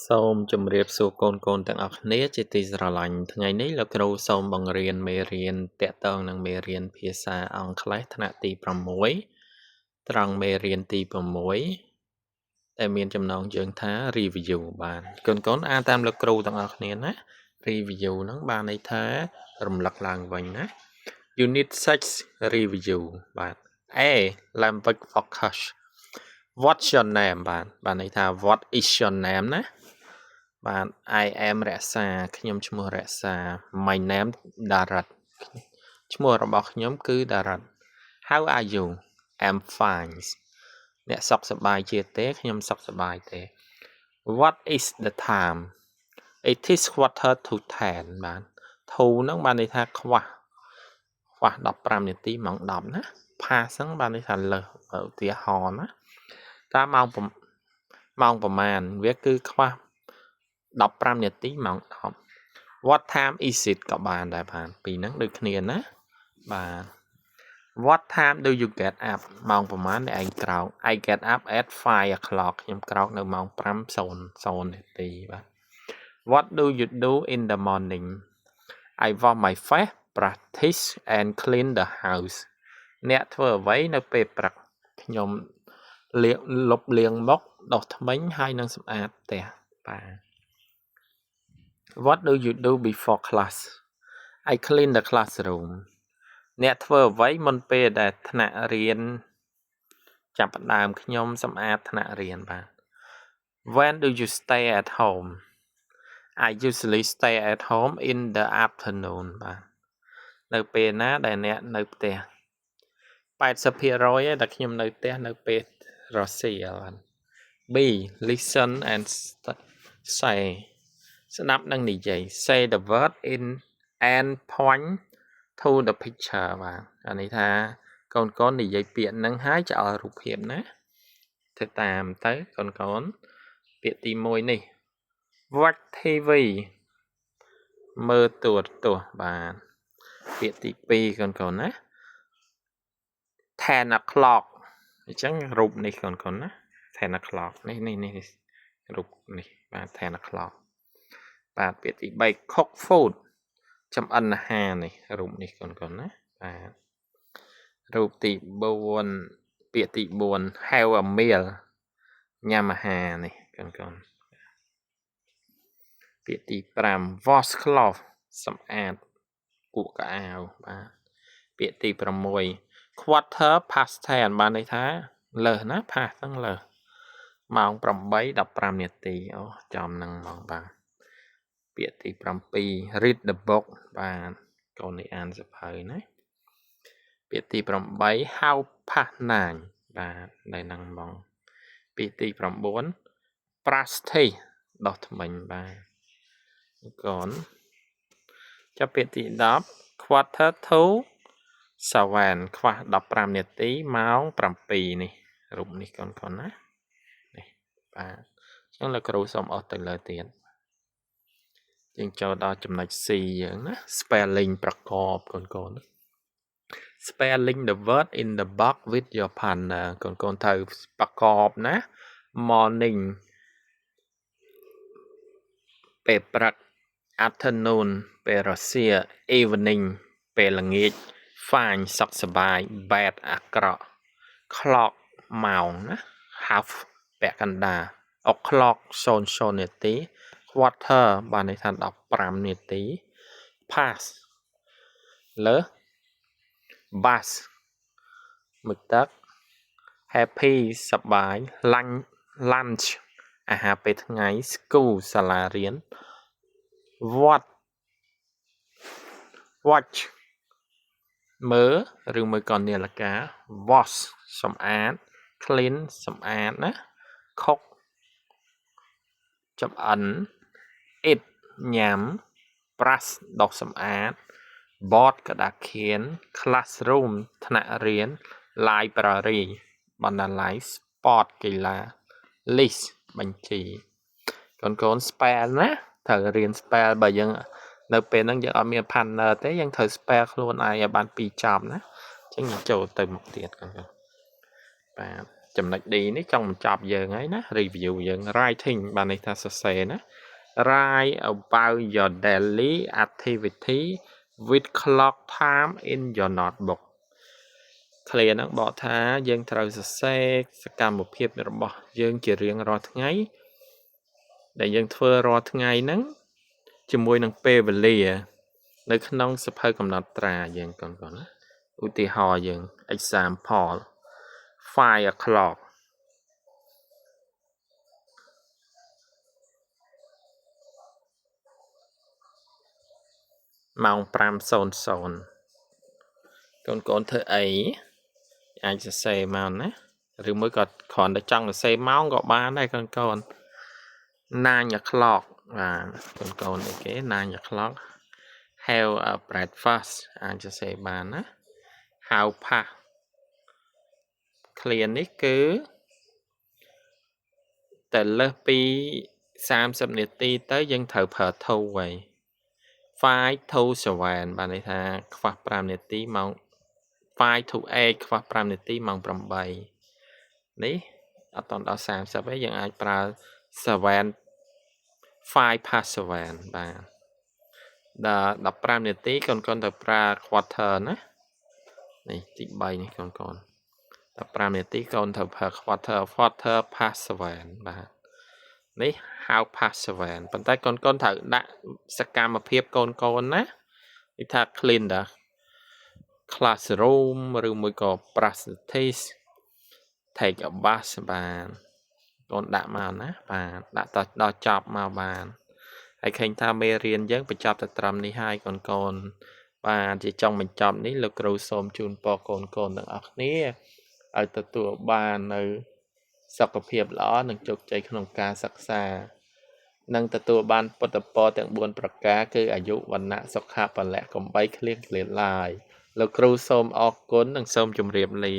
សូមជម្រាបសួរកូនទាំងអស់គ្នាជាទីស្រឡាញ់ថ្ងៃនេះលោកគ្រូសូមបង្រៀនមេរៀនតាក់ទងនឹងមេរៀនភាសាអង់គ្លេសថ្នាក់ទី6ត្រង់មេរៀនទី6ដែលមានចំណងជើងថា review បានកូនអានតាមលោកគ្រូទាំងអស់គ្នាណា review ហ្នឹងបានន័យថារំលឹកឡើងវិញណា Unit 6 review បាទ A language focus What's your name បាទន័យថា What is your name ណាបាទ I am រក្សាខ្ញុំឈ្មោះរក្សា My name Darat ឈ្មោះរបស់ខ្ញុំគឺ Darat How are you I'm fine អ្នកសុខសប្បាយជាទេខ្ញុំសុខសប្បាយទេ What is the time It is quarter to 10 បាទ to ហ្នឹងបានន័យថាខ្វះ15នាទីម៉ោង10ណា past ហ្នឹងបានន័យថាលើសឧទាហរណ៍ណាតើម៉ោងប្រមាណវាគឺខ្វះ15នាទីម៉ោង10 What time is it ក៏បានដែរបាទពីរហ្នឹងដូចគ្នាណាបាទ What time do you get up ម៉ោងប្រហែលដែលឯងក្រោក I get up at 5 o'clock ខ្ញុំក្រោកនៅម៉ោង 5:00 នាទីបាទ What do you do in the morning I wash my face practice and clean the house អ្នកធ្វើអ្វីនៅពេលព្រឹកខ្ញុំលុបលាងមុខដុសធ្មេញហើយនឹងសម្អាតផ្ទះបាទ What do you do before class I clean the classroom អ្នកធ្វើអ្វីមុនពេលដែលថ្នាក់រៀនចាប់ផ្ដើមខ្ញុំសម្អាតថ្នាក់រៀនបាទ When do you stay at home I usually stay at home in the afternoon បាទនៅពេលណាដែលអ្នកនៅផ្ទះ 80% ដែលខ្ញុំនៅផ្ទះនៅពេលរសៀលបាទ B listen and say ស្ដាប់និងនិយាយ say the word in and point to the picture បាទអានេះថាកូននិយាយពាក្យហ្នឹងហើយจะឲ្យរូបភាពណាធ្វើតាមទៅកូនពាក្យទី1នេះ watch TV មើលទូរទស្សន៍បាទពាក្យទី2កូនណា10 o'clock អញ្ចឹងរូបនេះកូនណា10 o'clock នេះរូបនេះបាទ10 o'clock បាទពាក្យទី3 cook food ចម្អិនអាហារនេះរូបនេះកូនណាបាទរូបទី4ពាក្យទី4 have a meal ញ៉ាំអាហារនេះកូនពាក្យទី5 wash clothes សម្អាតគួកកៅអៅបាទពាក្យទី6 quarter past 10 បានន័យថាលើសណា past ហ្នឹងលើសម៉ោង 8:15 នាទីអូចំហ្នឹងហ្មងបាទពាក្យទី7 read the book បាទកូននេះអានសៀវភៅណាពាក្យទី8 how past 9បាទនៅហ្នឹងហ្មងពាក្យទី9 brush teeth ដុសធ្មេញបាទកូនចាប់ពាក្យទី10 quarter to 7 ខ្វះ15នាទីម៉ោង7នេះរូបនេះកូនណានេះបាទអញ្ចឹងលោកគ្រូសូមអស់ទៅលើទៀតយើងចូលដល់ចំណុច C យើងណា spelling ប្រកបកូន spelling the word in the box with your partner កូនត្រូវប្រកបណា morning ពេលព្រឹក afternoon ពេលរសៀល evening ពេលល្ងាច fine សុខសប្បាយ bad អាក្រក់ clock ម៉ោងណា half ពាក់កណ្ដាល o'clock 00នាទី quarter បានន័យថា15នាទី pass លើ bus មួយទឹក happy សប្បាយ lunch អាហារពេលថ្ងៃ school សាលារៀន watch មើលឬមួយក៏នាឡិកា wash សម្អាត clean សម្អាតណា cook ចម្អិន eat ញ៉ាំ brush ដុសសម្អាត board ក្តារខៀន classroom ថ្នាក់រៀន library បណ្ណាល័យ sport កីឡា list បញ្ជីកូន spell ណាត្រូវរៀន spell បើយើងនៅពេលហ្នឹងយើងអត់មាន partner ទេយើងត្រូវ spell ខ្លួនឯងឲ្យបាន2ចប់ណាអញ្ចឹងយើងចូលទៅមុខទៀតកូនបាទ ចំណុច D នេះចង់បញ្ចប់យើងហើយណា review យើង writing បានន័យថាសរសេរណា write about your daily activity with clock time in your notebook clear ហ្នឹងបកថាយើងត្រូវសរសេរសកម្មភាពរបស់យើងជារៀងរាល់ថ្ងៃដែលយើងធ្វើរាល់ថ្ងៃហ្នឹងជាមួយនឹងពេលវេលានៅក្នុងសភៅកំណត់ត្រាយើងកូនណាឧទាហរណ៍យើង example 5 o'clock ម៉ោង 5:00 កូនធ្វើអីអាចសរសេរមកណាឬមួយក៏គ្រាន់តែចង់សរសេរម៉ោងក៏បានដែរកូន 9 o'clock បាទកូនអីគេ 9 o'clock have a breakfast អាចសរសេរបានណា how past clear នេះគឺតែលើសពី30នាទីទៅយើងត្រូវប្រើ to ហើយ 5 to 7បានន័យថាខ្វះ5នាទីម៉ោង5 to 8ខ្វះ5នាទីម៉ោង8នេះអត់ដល់30ទេយើងអាចប្រើ7 5 past 7បាទដល់15នាទីកូនទៅប្រើ quarter ណានេះទី3នេះកូន15នាទីកូនត្រូវប្រើ quarter past 7បាទនេះ how past 7ប៉ុន្តែកូនត្រូវដាក់សកម្មភាពកូនណាគេថា clean the classroom ឬមួយក៏ practice take a bus បាទកូនដាក់មកណាបាទដាក់ដល់ចប់មកបានហើយឃើញថាមេរៀនយើងបញ្ចប់ទៅត្រឹមនេះហើយកូនបាទជាចុងបញ្ចប់នេះលោកគ្រូសូមជូនពរកូនទាំងអស់គ្នាឲ្យទទួលបាននៅសុខភាពល្អនិងជោគជ័យក្នុងការសិក្សានិងទទួលបានពុទ្ធពរទាំង4ប្រការគឺអាយុវណ្ណៈសុខៈពលៈកំបីគ្លៀងគ្លាតឡើយលោកគ្រូសូមអរគុណនិងសូមជម្រាបលា